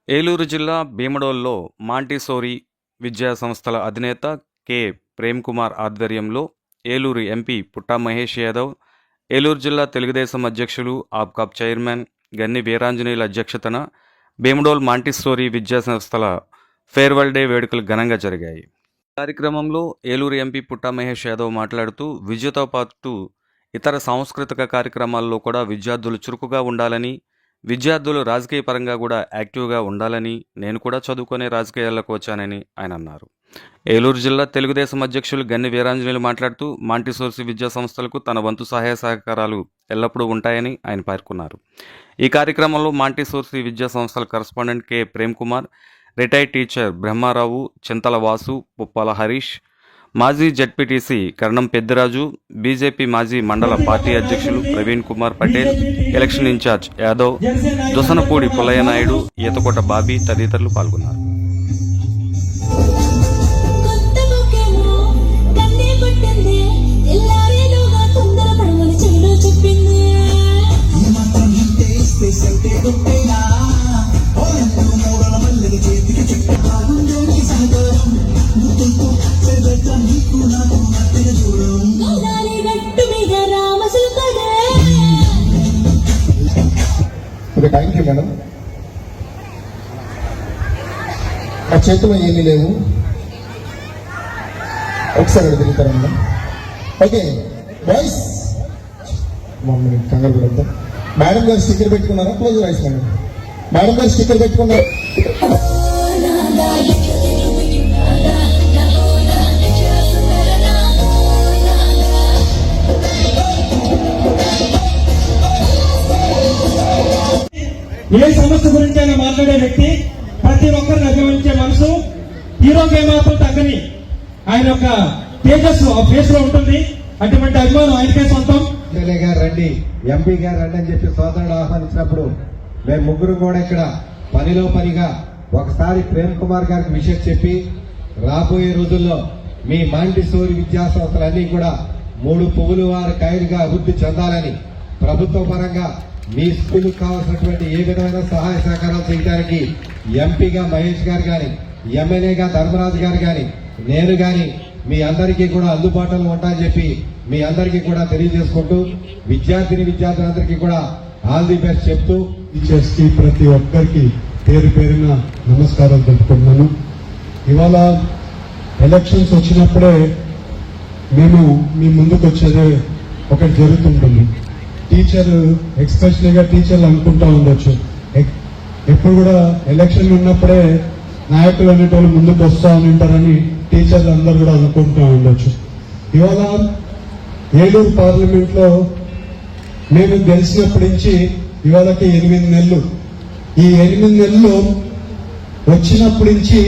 ఏలూరు జిల్లా భీమడోల్లో మాంటిసోరీ విద్యా సంస్థల అధినేత కె. ప్రేమ్కుమార్ ఆధ్వర్యంలో ఏలూరు ఎంపీ పుట్టా మహేష్ యాదవ్, ఏలూరు జిల్లా తెలుగుదేశం అధ్యక్షులు, ఆప్కాబ్ చైర్మన్ గన్ని వీరాంజనేయుల అధ్యక్షతన భీమడోల్ మాంటిసోరీ విద్యా సంస్థల ఫేర్వెల్ డే వేడుకలు ఘనంగా జరిగాయి. కార్యక్రమంలో ఏలూరు ఎంపీ పుట్టా మహేష్ యాదవ్ మాట్లాడుతూ విద్యతో పాటు ఇతర సాంస్కృతిక కార్యక్రమాల్లో కూడా విద్యార్థులు చురుకుగా ఉండాలని, విద్యార్థులు రాజకీయ పరంగా కూడా యాక్టివ్గా ఉండాలని, నేను కూడా చదువుకునే రాజకీయాల్లోకి వచ్చానని ఆయన అన్నారు. ఏలూరు జిల్లా తెలుగుదేశం అధ్యక్షులు గన్ని వీరాంజనేయులు మాట్లాడుతూ మాంటిసోరీ విద్యా సంస్థలకు తన వంతు సహాయ సహకారాలు ఎల్లప్పుడూ ఉంటాయని ఆయన పేర్కొన్నారు. ఈ కార్యక్రమంలో మాంటిసోరీ విద్యా సంస్థల correspondent K. Premkumar, retired teacher Brahmarao, Chintala Vasu, Puppala Harish, మాజీ జడ్పీటీసీ కరణం పెద్దిరాజు, బీజేపీ మాజీ మండల పార్టీ అధ్యక్షులు ప్రవీణ్ కుమార్ పటేల్, ఎలక్షన్ ఇన్ఛార్జ్ యాదవ్, దొసనపూడి పుల్లయ్య నాయుడు, ఈతకోట బాబీ తదితరులు పాల్గొన్నారు. Thank you madam. ఆ చేతిలో ఏమీ లేవు, ఒకసారి తిరుగుతారా మేడం? ఓకే వాయిస్ కంగారు పెడతాం. మేడం గారు స్టిక్కర్ పెట్టుకున్నారా? Close voice madam. మేడం గారు స్టిక్కర్ పెట్టుకున్నారు. ఏ సమస్య గురించి అయినా మాట్లాడే వ్యక్తి, ప్రతి ఒక్కరిని అభిమానించే మనసు, హీరోకి ఏమాత్రం తగ్గని ఆయన యొక్క తేజస్సు ఆ ఫేస్ లో ఉంటుంది. అటువంటి అభిమానం ఆయనకే సొంతం. ఎమ్మెల్యే గారు రండి, ఎంపీ గారు రండి అని చెప్పి సోదరుడు ఆహ్వానించినప్పుడు మేము ముగ్గురు కూడా ఇక్కడ పనిలో పనిగా ఒకసారి ప్రేమ్ కుమార్ గారికి విషయం చెప్పి రాబోయే రోజుల్లో మీ మాంటిసోరీ విద్యా సంస్థలన్నీ కూడా 3 పువ్వులు వారి కాయలుగా అభివృద్ధి చెందాలని, ప్రభుత్వ పరంగా మీ స్కూల్కి కావాల్సినటువంటి ఏ విధమైన సహాయ సహకారాలు చేయడానికి ఎంపీగా మహేష్ గారు కానీ, ఎమ్మెల్యేగా ధర్మరాజు గారు కానీ, నేను కానీ మీ అందరికీ కూడా అందుబాటులో ఉంటాయని చెప్పి మీ అందరికీ కూడా తెలియజేసుకుంటూ విద్యార్థులందరికీ కూడా ఆల్ ది బెస్ట్ చెప్తూ టీచర్స్కి ప్రతి ఒక్కరికి పేరు పేరున నమస్కారాలు తెలుపుకుంటున్నాను. ఇవాళ ఎలక్షన్స్ వచ్చినప్పుడే మేము మీ ముందుకు వచ్చేదే ఒకటి జరుగుతుంటుంది. టీచర్ ఎక్స్పెషలీగా టీచర్లు అనుకుంటా ఉండొచ్చు, ఎప్పుడు కూడా ఎలక్షన్ ఉన్నప్పుడే నాయకులు అనేటోళ్ళు ముందుకు వస్తూ ఉంటారని టీచర్లు అందరూ కూడా అనుకుంటూ ఉండొచ్చు. ఇవాళ ఏలూరు పార్లమెంట్లో మేము గెలిచినప్పటి నుంచి ఇవాళకి 8 నెలలు. ఈ 8 నెలల్లో వచ్చినప్పటి నుంచి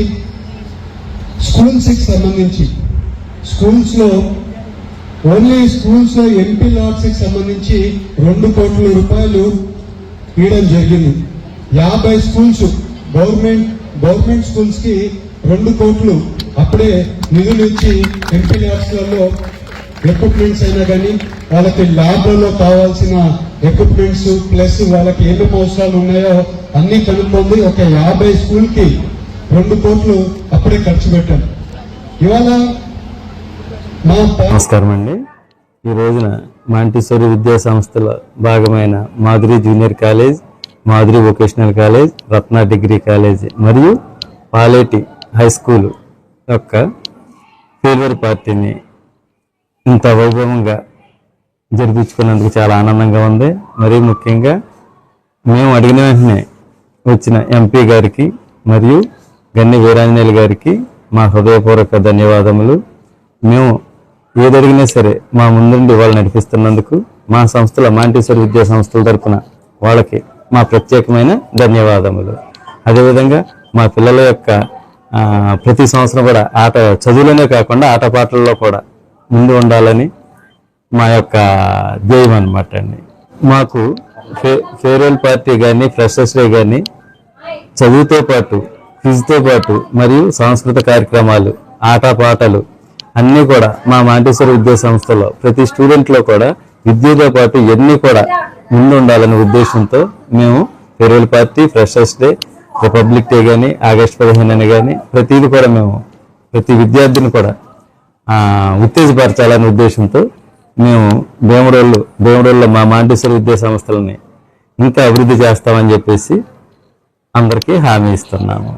స్కూల్స్కి సంబంధించి స్కూల్స్లో ఎంపీ లాట్స్కి సంబంధించి 2 కోట్ల రూపాయలు ఇవ్వడం జరిగింది. 50 స్కూల్స్ గవర్నమెంట్ స్కూల్స్ కి 2 కోట్లు అప్పుడే నిధులు ఇచ్చి ఎంపీ లాట్స్లలో ఎక్విప్మెంట్స్ అయినా కానీ వాళ్ళకి ల్యాబ్లలో కావాల్సిన ఎక్విప్మెంట్స్ ప్లస్ వాళ్ళకి ఎన్ని అవసరాలు ఉన్నాయో అన్ని కనుక్కుంది. ఒక 50 స్కూల్ కి 2 కోట్లు అప్పుడే ఖర్చు పెట్టాం. ఇవాళ నమస్కారం అండి. ఈ రోజున మాంటిసోరీ విద్యా సంస్థల భాగమైన Madhuri junior college, Madhuri vocational college, Ratna degree college మరియు పాలేటి హై స్కూల్ యొక్క ఫేర్వెల్ పార్టీని ఇంత వైభవంగా జరిపించుకున్నందుకు చాలా ఆనందంగా ఉంది. మరీ ముఖ్యంగా మేము అడిగిన వెంటనే వచ్చిన ఎంపీ గారికి మరియు గన్ని వీరాంజనేయులు గారికి మా హృదయపూర్వక ధన్యవాదములు. మేము ఏదడిగినా సరే మా ముందుండి వాళ్ళు నడిపిస్తున్నందుకు మా సంస్థల మాంటిసోరీ విద్యా సంస్థల తరఫున వాళ్ళకి మా ప్రత్యేకమైన ధన్యవాదములు. అదేవిధంగా మా పిల్లల యొక్క ప్రతి సంవత్సరం కూడా చదువులోనే కాకుండా ఆటపాటల్లో కూడా ముందు ఉండాలని మా యొక్క ధ్యేయం అన్నమాట అండి. మాకు ఫేర్వెల్ పార్టీ కానీ ఫ్రెషర్స్ డే కానీ చదువుతో పాటు క్విజ్తో పాటు మరియు సాంస్కృతిక కార్యక్రమాలు, ఆటపాటలు అన్నీ కూడా మా మాంటిసోరీ విద్యా సంస్థలో ప్రతి స్టూడెంట్లో కూడా విద్యతో పాటు ఇవన్నీ కూడా ముందు ఉండాలనే ఉద్దేశంతో మేము ఫేర్వెల్ పార్టీ, ఫ్రెషర్స్ డే, చదువుతో పాటు క్విజ్తో పాటు అన్నీ కూడా మా మాంటిసోరీ విద్యా సంస్థలో ప్రతి స్టూడెంట్లో కూడా విద్యతో పాటు ఇవన్నీ కూడా ముందు ఉండాలనే ఉద్దేశంతో మేము farewell party, freshers day republic day కానీ ఆగస్టు 15 అని కానీ ప్రతిదీ కూడా మేము ప్రతి విద్యార్థిని కూడా ఉత్తేజపరచాలనే ఉద్దేశంతో మేము భీమడోల్లో మా మాంటిసోరి విద్యా సంస్థలని ఇంకా అభివృద్ధి చేస్తామని చెప్పేసి అందరికీ హామీ ఇస్తున్నాము.